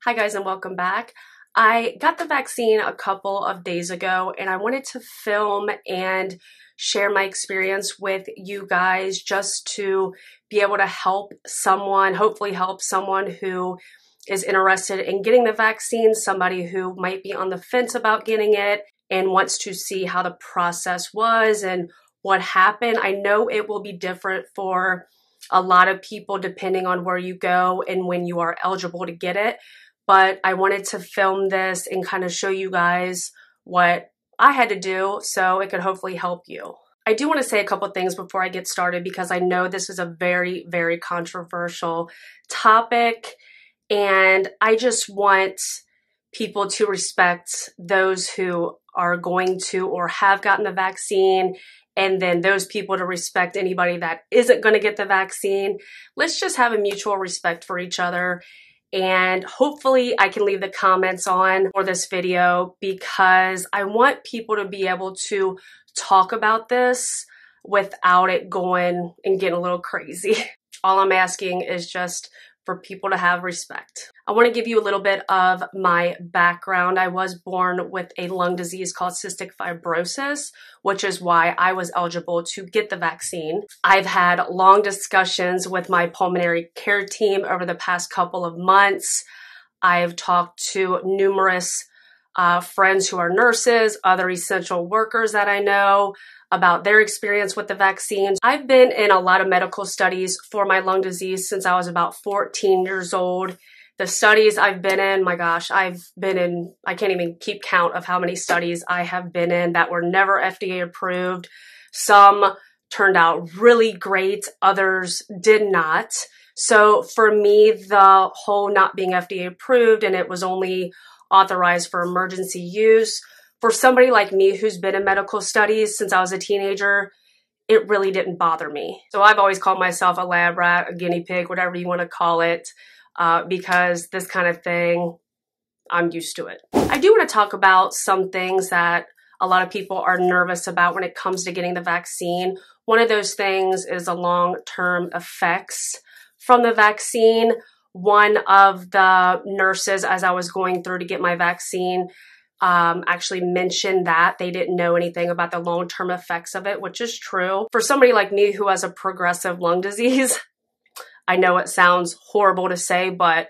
Hi guys and welcome back. I got the vaccine a couple of days ago and I wanted to film and share my experience with you guys just to be able to help someone, hopefully help someone who is interested in getting the vaccine, somebody who might be on the fence about getting it and wants to see how the process was and what happened. I know it will be different for a lot of people depending on where you go and when you are eligible to get it. But I wanted to film this and kind of show you guys what I had to do so it could hopefully help you. I do want to say a couple things before I get started because I know this is a very, very controversial topic and I just want people to respect those who are going to or have gotten the vaccine, and then those people to respect anybody that isn't going to get the vaccine. Let's just have a mutual respect for each other. And hopefully I can leave the comments on for this video because I want people to be able to talk about this without it going and getting a little crazy. All I'm asking is just for people to have respect. I want to give you a little bit of my background. I was born with a lung disease called cystic fibrosis, which is why I was eligible to get the vaccine. I've had long discussions with my pulmonary care team over the past couple of months. I've talked to numerous friends who are nurses, other essential workers that I know about their experience with the vaccines. I've been in a lot of medical studies for my lung disease since I was about 14 years old. The studies I've been in, my gosh, I've been in, I can't even keep count of how many studies I have been in that were never FDA approved. Some turned out really great, others did not. So for me, the whole not being FDA approved and it was only authorized for emergency use, for somebody like me who's been in medical studies since I was a teenager, it really didn't bother me. So I've always called myself a lab rat, a guinea pig, whatever you want to call it, because this kind of thing, I'm used to it. I do want to talk about some things that a lot of people are nervous about when it comes to getting the vaccine. One of those things is the long-term effects from the vaccine. One of the nurses, as I was going through to get my vaccine, actually mentioned that they didn't know anything about the long-term effects of it, which is true. For somebody like me who has a progressive lung disease, I know it sounds horrible to say, but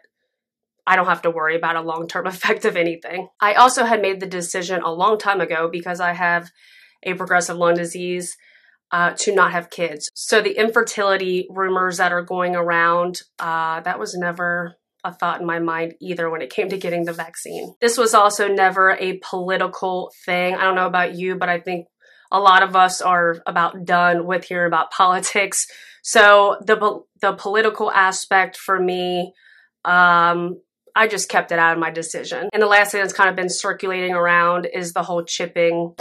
I don't have to worry about a long-term effect of anything. I also had made the decision a long time ago because I have a progressive lung disease to not have kids. So the infertility rumors that are going around, that was never a thought in my mind either when it came to getting the vaccine. This was also never a political thing. I don't know about you, but I think a lot of us are about done with hearing about politics. So the political aspect for me, I just kept it out of my decision. And the last thing that's kind of been circulating around is the whole chipping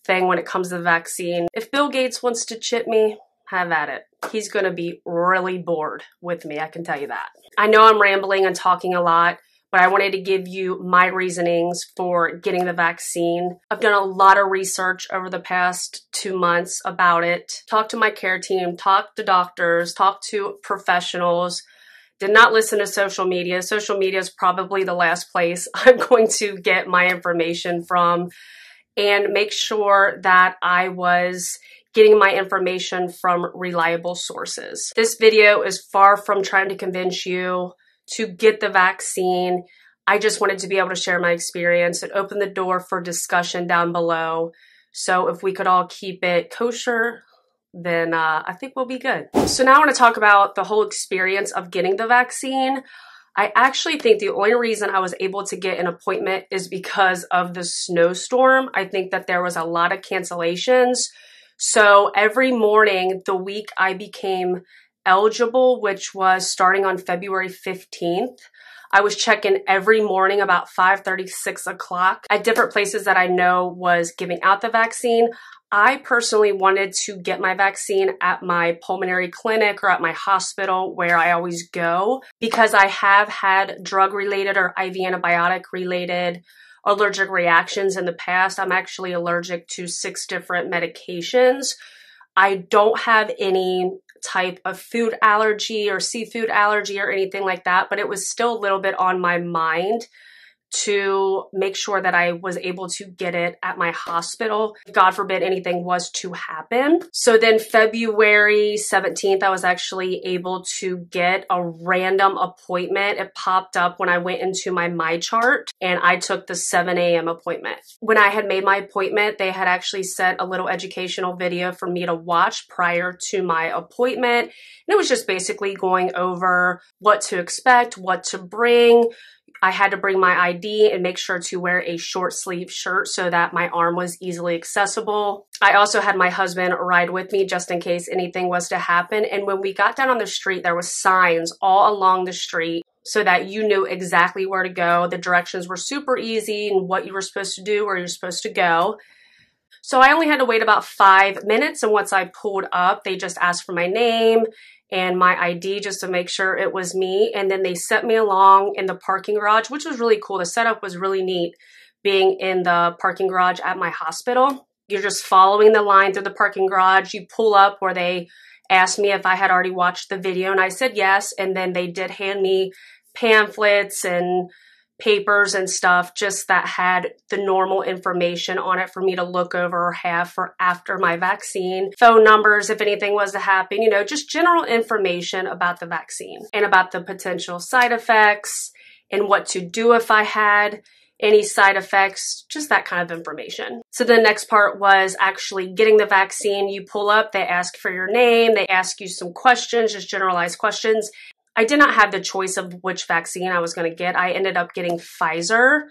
thing when it comes to the vaccine. If Bill Gates wants to chip me, have at it. He's going to be really bored with me, I can tell you that. I know I'm rambling and talking a lot, but I wanted to give you my reasonings for getting the vaccine. I've done a lot of research over the past 2 months about it. Talked to my care team, talked to doctors, talked to professionals. Did not listen to social media. Social media is probably the last place I'm going to get my information from, and make sure that I was getting my information from reliable sources. This video is far from trying to convince you to get the vaccine. I just wanted to be able to share my experience and open the door for discussion down below. So if we could all keep it kosher, then I think we'll be good. So now I want to talk about the whole experience of getting the vaccine. I actually think the only reason I was able to get an appointment is because of the snowstorm. I think that there was a lot of cancellations. So every morning, the week I became eligible, which was starting on February 15th, I was checking every morning about 5:30, 6 o'clock at different places that I know was giving out the vaccine. I personally wanted to get my vaccine at my pulmonary clinic or at my hospital where I always go because I have had drug-related or IV antibiotic-related allergic reactions in the past. I'm actually allergic to 6 different medications. I don't have any type of food allergy or seafood allergy or anything like that, but it was still a little bit on my mind to make sure that I was able to get it at my hospital. God forbid anything was to happen. So then February 17th, I was actually able to get a random appointment. It popped up when I went into my MyChart, and I took the 7 a.m. appointment. When I had made my appointment, they had actually sent a little educational video for me to watch prior to my appointment. And it was just basically going over what to expect, what to bring. I had to bring my ID and make sure to wear a short sleeve shirt so that my arm was easily accessible. I also had my husband ride with me just in case anything was to happen. And when we got down on the street, there was signs all along the street so that you knew exactly where to go. The directions were super easy and what you were supposed to do, where you're supposed to go. So I only had to wait about 5 minutes. And once I pulled up, they just asked for my name and my ID just to make sure it was me. And then they sent me along in the parking garage, which was really cool. The setup was really neat being in the parking garage at my hospital. You're just following the line through the parking garage. You pull up where they asked me if I had already watched the video, and I said yes. And then they did hand me pamphlets and papers and stuff just that had the normal information on it for me to look over or have for after my vaccine. Phone numbers if anything was to happen, you know, just general information about the vaccine and about the potential side effects and what to do if I had any side effects, just that kind of information. So the next part was actually getting the vaccine. You pull up, they ask for your name, they ask you some questions, just generalized questions. I did not have the choice of which vaccine I was going to get. I ended up getting Pfizer,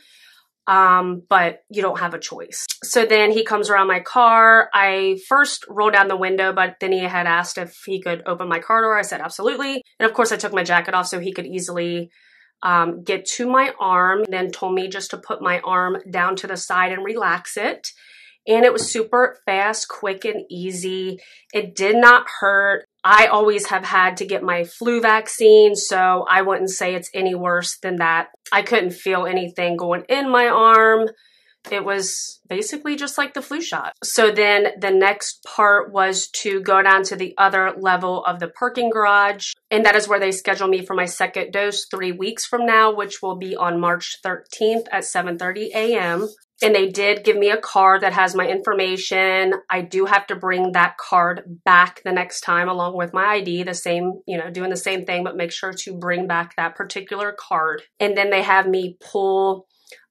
but you don't have a choice. So then he comes around my car. I first rolled down the window, but then he had asked if he could open my car door. I said, absolutely. And of course I took my jacket off so he could easily get to my arm, and then told me just to put my arm down to the side and relax it. And it was super fast, quick, and easy. It did not hurt. I always have had to get my flu vaccine, so I wouldn't say it's any worse than that. I couldn't feel anything going in my arm. It was basically just like the flu shot. So then the next part was to go down to the other level of the parking garage. And that is where they schedule me for my second dose 3 weeks from now, which will be on March 13th at 7:30 a.m. And they did give me a card that has my information. I do have to bring that card back the next time along with my ID, the same, you know, doing the same thing, but make sure to bring back that particular card. And then they have me pull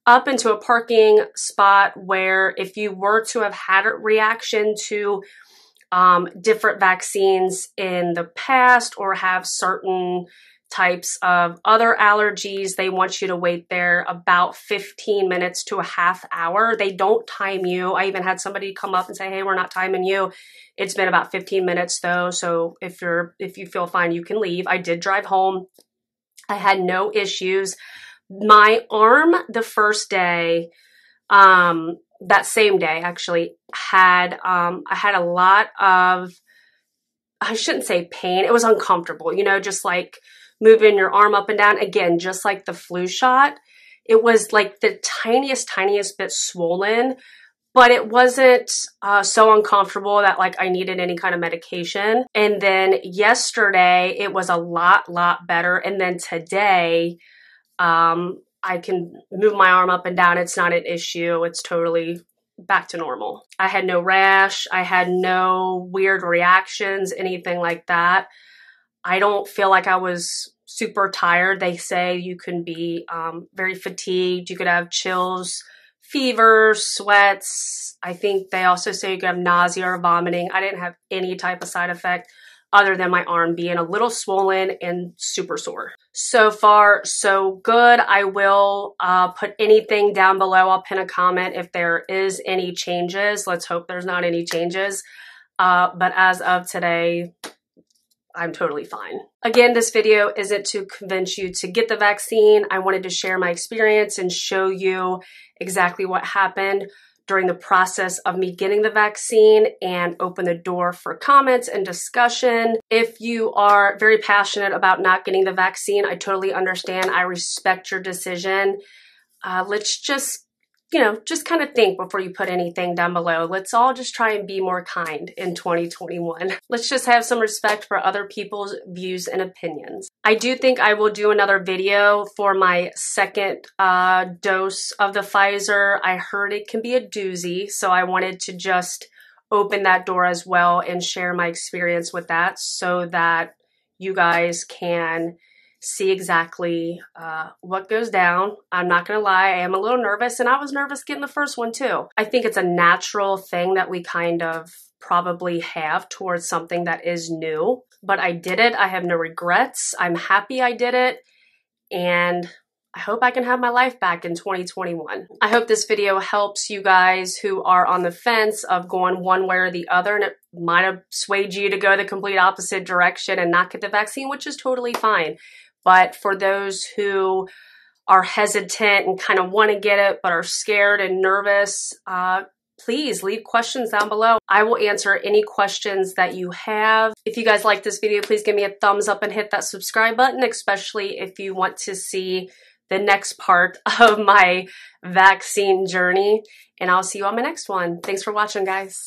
up into a parking spot where if you were to have had a reaction to different vaccines in the past or have certain types of other allergies, they want you to wait there about 15 minutes to a half hour. They don't time you. I even had somebody come up and say, hey, we're not timing you. It's been about 15 minutes though. So if you feel fine, you can leave. I did drive home. I had no issues. My arm the first day, that same day actually had, I had a lot of, I shouldn't say pain. It was uncomfortable, you know, just like moving your arm up and down. Again, just like the flu shot, it was like the tiniest bit swollen, but it wasn't so uncomfortable that like I needed any kind of medication. And then yesterday it was a lot better. And then today, I can move my arm up and down. It's not an issue. It's totally back to normal. I had no rash. I had no weird reactions, anything like that. I don't feel like I was super tired. They say you can be very fatigued. You could have chills, fever, sweats. I think they also say you could have nausea or vomiting. I didn't have any type of side effect other than my arm being a little swollen and super sore. So far, so good. I will put anything down below. I'll pin a comment if there is any changes. Let's hope there's not any changes. But as of today, I'm totally fine. Again, this video isn't to convince you to get the vaccine. I wanted to share my experience and show you exactly what happened during the process of me getting the vaccine and open the door for comments and discussion. If you are very passionate about not getting the vaccine, I totally understand. I respect your decision. Let's just just kind of think before you put anything down below. Let's all just try and be more kind in 2021. Let's just have some respect for other people's views and opinions. I do think I will do another video for my second dose of the Pfizer. I heard it can be a doozy, so I wanted to just open that door as well and share my experience with that so that you guys can see exactly what goes down. I'm not gonna lie, I am a little nervous, and I was nervous getting the first one too. I think it's a natural thing that we kind of probably have towards something that is new, but I did it. I have no regrets. I'm happy I did it, and I hope I can have my life back in 2021. I hope this video helps you guys who are on the fence of going one way or the other, and it might have swayed you to go the complete opposite direction and not get the vaccine, which is totally fine. But for those who are hesitant and kind of want to get it but are scared and nervous, please leave questions down below. I will answer any questions that you have. If you guys like this video, please give me a thumbs up and hit that subscribe button, especially if you want to see the next part of my vaccine journey. And I'll see you on my next one. Thanks for watching, guys.